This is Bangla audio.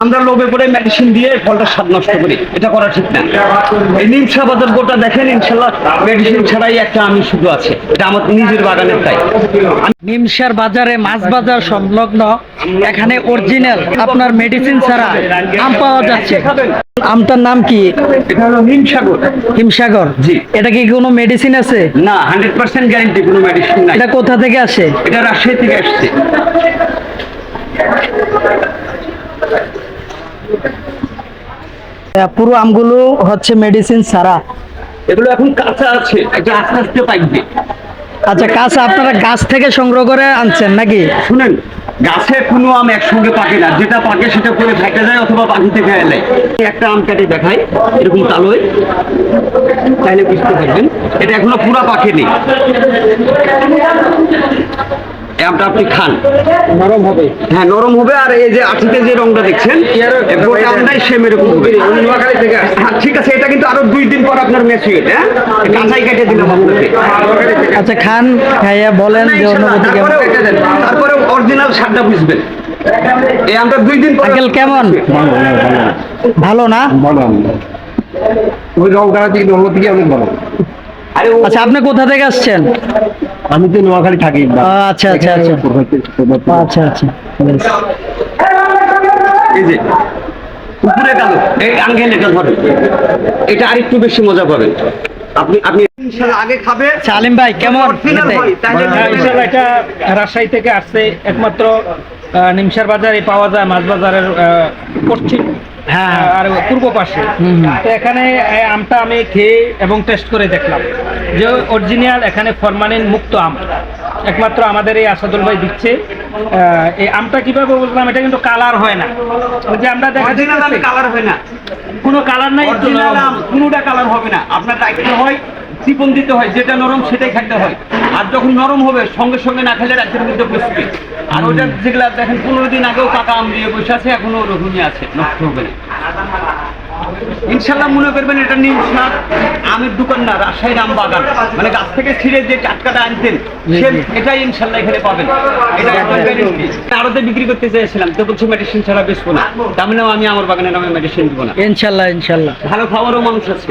আমরা লোভে পড়ে মেডিসিন দিয়ে ফলটা স্বাদ নষ্ট করি, এটা করা ঠিক না। এই নিমসা বাজার গোটা দেখেন, ইনশাল্লাহ মেডিসিন ছাড়াই একটা আমি শুধু আছে, এটা আমার নিজের বাগানের তাই। নিমসার বাজারে মাছ বাজার সংলগ্ন এখানে অরিজিনাল আপনার মেডিসিন ছাড়া আম পাওয়া যাচ্ছে। আমটার নাম কি? এটা হলো হিমসাগর। হিমসাগর, জি। এটা কি কোনো মেডিসিন আছে? না, 100% গ্যারান্টি, কোনো মেডিসিন নাই। এটা কোথা থেকে আসে? এটা রাজশাহী থেকে আসছে। পুরো আমগুলো হচ্ছে মেডিসিন ছাড়া। এগুলো এখন কাঁচা আছে, এটা আস্তে আস্তে পাকবে। আচ্ছা, কাঁচা আপনারা গাছ থেকে সংগ্রহ করে আনছেন নাকি? শুনেন, গাছে কোনো আম একসঙ্গে পাকে না, যেটা পাকে সেটা পরে ফেটে যায় অথবা পাখি থেকে এলে। একটা আম কাটে দেখাই, এরকম কালোয়, তাইলে বুঝতে পারবেন এটা এখনো পুরা পাকেনি। এই আমটা আপনি খান, নরম হবে। হ্যাঁ নরম হবে। আর এই যে আঠিতে যে রংটা দেখছেন, গোটা আমটাই সেম এরকম হবে। হ্যাঁ ঠিক আছে, এটা কিন্তু আরো 2 দিন পর আপনার ম্যাচিউর। হ্যাঁ, কাঁচাই কেটে দিলাম আপনাকে। আচ্ছা, খান, খাইয়া বলেন যে অনুভূতি কেমন। তারপরে অরিজিনাল স্বাদটা বুঝবেন। এই আমটা 2 দিন পর। আঙ্কেল কেমন? ভালো না? ওই রংটা থেকে অন্য থেকে অনেক ভালো। আচ্ছা, আপনি কোথা থেকে আসছেন? আমি তো নোয়াখালী থাকি। আচ্ছা আচ্ছা আচ্ছা আচ্ছা আচ্ছা। বেশ। এই যে উপরে কালো, এই আঙ্কেল এটা ধরেন, এটা আরেকটু বেশি মজা পাবেন। আপনি আপনি ইনশাআল্লাহ আগে খাবে। সালিম ভাই কেমন? Original হয়, তাহলে ইনশাআল্লাহ এটা রাজশাহী থেকে আসছে, একমাত্র নিমসার বাজারে পাওয়া যায়, মাছ বাজারের পশ্চিম হ্যাঁ। আর পূর্ব পাশে। তো এখানে আমটা আমি খেয়ে এবং টেস্ট করে দেখলাম যে অরিজিনাল, এখানে ফরমালিন মুক্ত আম একমাত্র আমাদের এই আসাদুল ভাই দিচ্ছে। এই আমটা কিভাবে বুঝলাম, এটা কিন্তু কালার হয় না। ওই যে আমরা দেখা অরিজিনাল আমি কালার হয় না, কোনো কালার নাই, অরিজিনাল আম কোনোটা কালার হবে না। আপনার রাখতে হয়, চিকন দিতে হয়, যেটা নরম সেটাই খেতে হয়। আর যখন নরম হবে সঙ্গে সঙ্গে না খেলে রাতের মধ্যে বসবে। আর ওটা যেগুলা দেখেন 15 দিন আগেও কাকা আম দিয়ে বসে আছে, এখনো ওরকমই আছে, নষ্ট হবে না। ইনশাল্লাহ মনে করবেন এটা নিমসা আমের দোকান না, রাজশাহীর আম বাগান। মানে গাছ থেকে ছিঁড়ে যে টাটকাটা আনতেন, এটাই ইনশাল্লাহ এখানে পাবেন। এটা আড়তে বিক্রি করতে চেয়েছিলাম, তো বলছি মেডিসিন ছাড়া বেচবো না। তার মানে আমি আমার বাগানের নামে মেডিসিন দিব না। ইনশাল্লাহ ইনশাল্লাহ। ভালো খাবারও মানুষ আছে।